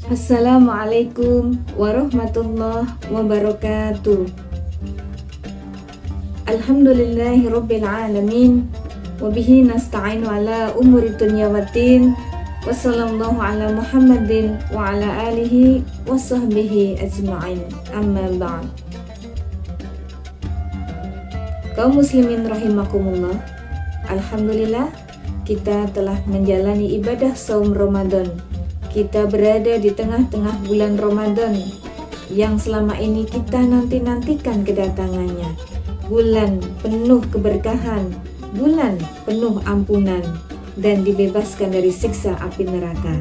Assalamualaikum warahmatullahi wabarakatuh. Alhamdulillahi rabbil alamin. Wabihi nasta'inu ala umuri dunya waddin. Wassallallahu ala Muhammadin wa ala alihi wa sahbihi ajma'in. Amma ba'd. Kaum muslimin rahimakumullah. Alhamdulillah kita telah menjalani ibadah saum Ramadan. Kita berada di tengah-tengah bulan Ramadan yang selama ini kita nanti-nantikan kedatangannya. Bulan penuh keberkahan, bulan penuh ampunan, dan dibebaskan dari siksa api neraka.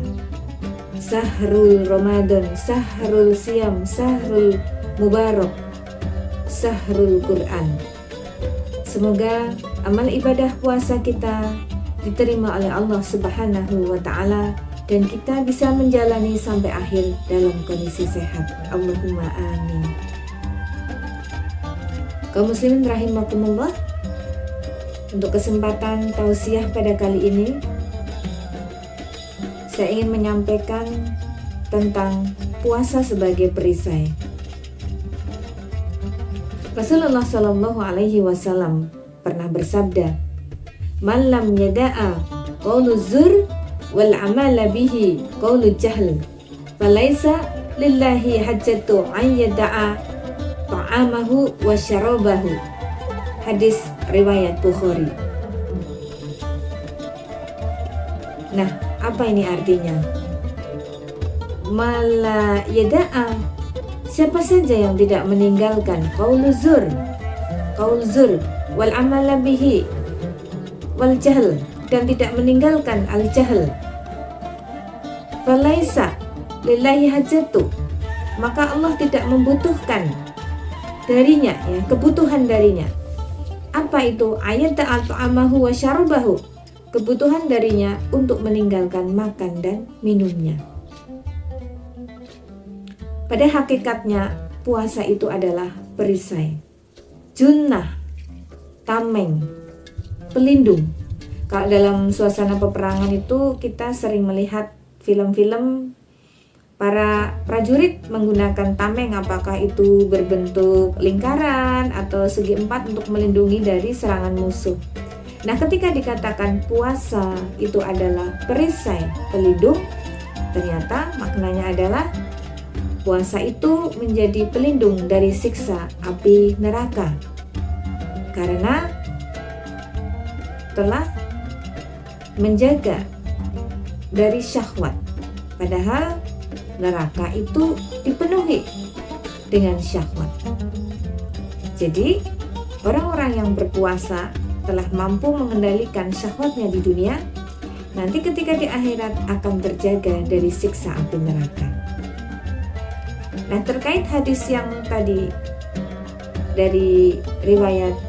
Sahrul Ramadan, Sahrul Siyam, Sahrul Mubarak, Sahrul Quran. Semoga amal ibadah puasa kita diterima oleh Allah Subhanahu wa Ta'ala dan kita bisa menjalani sampai akhir dalam kondisi sehat. Allahumma amin. Kaum muslimin rahimakumullah, untuk kesempatan tausiah pada kali ini saya ingin menyampaikan tentang puasa sebagai perisai. Rasulullah Shallallahu Alaihi Wasallam pernah bersabda, "Man lam yada'a qaulu zur wal amala bihi qaulu jahl, falaisa lillahi hajjatu an yada'a ta'amahu wa syarabahu." Hadis riwayat Bukhari. Nah, apa ini artinya? Mala yada'a, siapa saja yang tidak meninggalkan qaul zur wal amala bihi wal jahl, dan tidak meninggalkan al jahl, falaisa lillahi hajatu, maka Allah tidak membutuhkan darinya, ya, kebutuhan darinya. Apa itu? Ayat ta'amahu wa syarabahu, kebutuhan darinya untuk meninggalkan makan dan minumnya. Pada hakikatnya puasa itu adalah perisai, junnah, tameng, pelindung. Kalau dalam suasana peperangan itu kita sering melihat film-film para prajurit menggunakan tameng, apakah itu berbentuk lingkaran atau segi empat untuk melindungi dari serangan musuh. Nah, ketika dikatakan puasa itu adalah perisai pelindung, ternyata maknanya adalah puasa itu menjadi pelindung dari siksa api neraka, karena telah menjaga dari syahwat, padahal neraka itu dipenuhi dengan syahwat. Jadi orang-orang yang berpuasa telah mampu mengendalikan syahwatnya di dunia, nanti ketika di akhirat akan terjaga dari siksa api neraka. Nah, terkait hadis yang tadi dari riwayat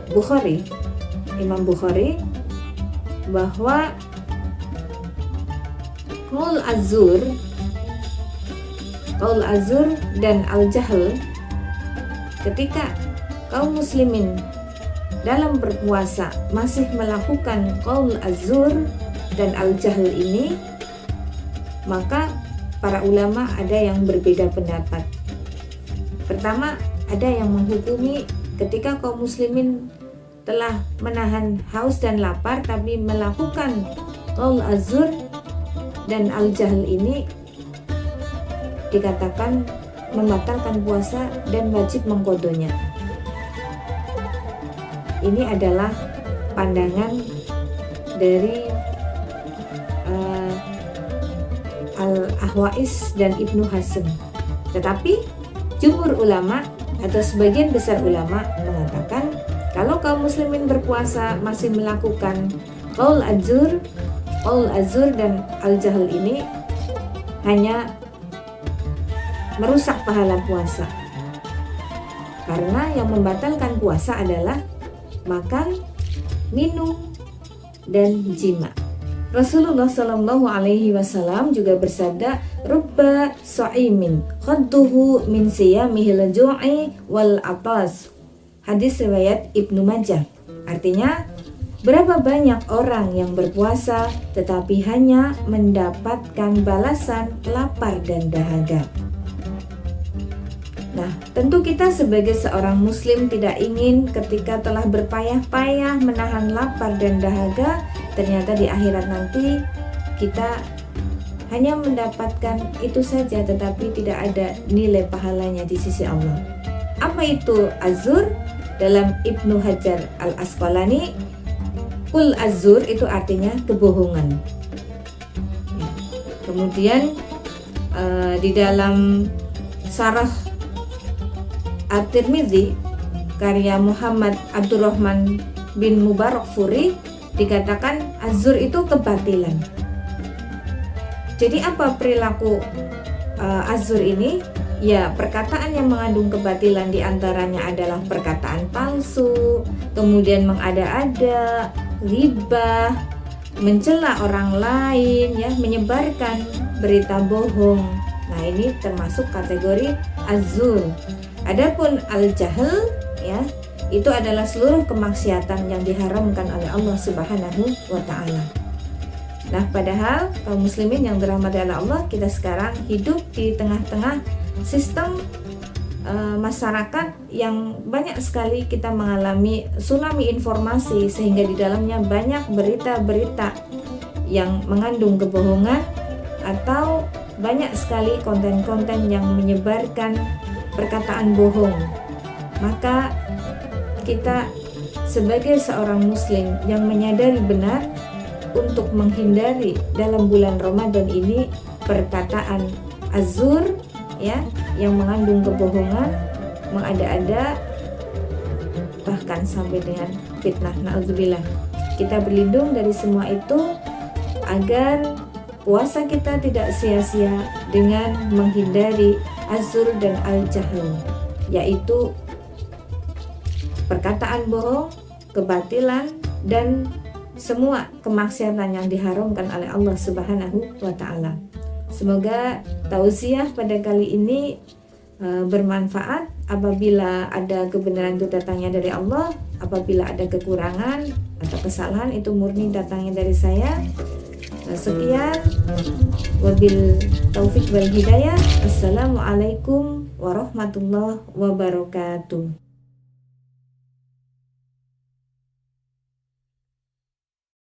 Bukhari, Imam Bukhari, bahwa qaul azur dan al-jahl, ketika kaum muslimin dalam berpuasa masih melakukan qaul azur dan al-jahl ini, maka para ulama ada yang berbeda pendapat. Pertama, ada yang menghukumi ketika kaum muslimin telah menahan haus dan lapar tapi melakukan qaul azur dan al-jahl ini, dikatakan membatalkan puasa dan wajib mengqodonya. Ini adalah pandangan dari Al-Ahwais dan Ibnu Hazm. Tetapi jumhur ulama atau sebagian besar ulama mengatakan kalau kaum muslimin berpuasa masih melakukan qaul azur dan al-jahl ini hanya merusak pahala puasa, karena yang membatalkan puasa adalah makan, minum, dan jima. Rasulullah Shallallahu Alaihi Wasallam juga bersabda, "Rubba sha'imin khadduhu min siyamihil ju'i wal atas." Hadis riwayat Ibnu Majah. Artinya, Berapa banyak orang yang berpuasa tetapi hanya mendapatkan balasan lapar dan dahaga. Nah, tentu kita sebagai seorang muslim tidak ingin ketika telah berpayah-payah menahan lapar dan dahaga, ternyata di akhirat nanti kita hanya mendapatkan itu saja tetapi tidak ada nilai pahalanya di sisi Allah. Apa itu azur? Dalam Ibnu Hajar Al-Asqalani, kul azur itu artinya kebohongan. Ya. Kemudian di dalam Syarah At-Tirmidzi karya Muhammad Abdurrahman bin Mubarakfuri dikatakan azur itu kebatilan. Jadi apa perilaku azur ini? Ya, perkataan yang mengandung kebatilan diantaranya adalah perkataan palsu, kemudian mengada-ada, ghibah, mencela orang lain, ya, menyebarkan berita bohong. Nah, ini termasuk kategori azur. Adapun al-jahl, ya, itu adalah seluruh kemaksiatan yang diharamkan oleh Allah Subhanahu wa taala. Nah, padahal kaum muslimin yang dirahmati oleh Allah, kita sekarang hidup di tengah-tengah sistem masyarakat yang banyak sekali kita mengalami tsunami informasi, sehingga di dalamnya banyak berita-berita yang mengandung kebohongan atau banyak sekali konten-konten yang menyebarkan perkataan bohong. Maka kita sebagai seorang muslim yang menyadari benar untuk menghindari dalam bulan Ramadan ini perkataan azur, ya, yang mengandung kebohongan, mengada-ada, bahkan sampai dengan fitnah. Na'udzubillah. Kita berlindung dari semua itu agar puasa kita tidak sia-sia dengan menghindari azur dan al-jahl, yaitu perkataan bohong, kebatilan, dan semua kemaksiatan yang diharamkan oleh Allah Subhanahu wa taala. Semoga tausiah pada kali ini bermanfaat. Apabila ada kebenaran itu datangnya dari Allah, apabila ada kekurangan atau kesalahan itu murni datangnya dari saya. Sekian, wabil taufik wal hidayah. Assalamualaikum warahmatullahi wabarakatuh.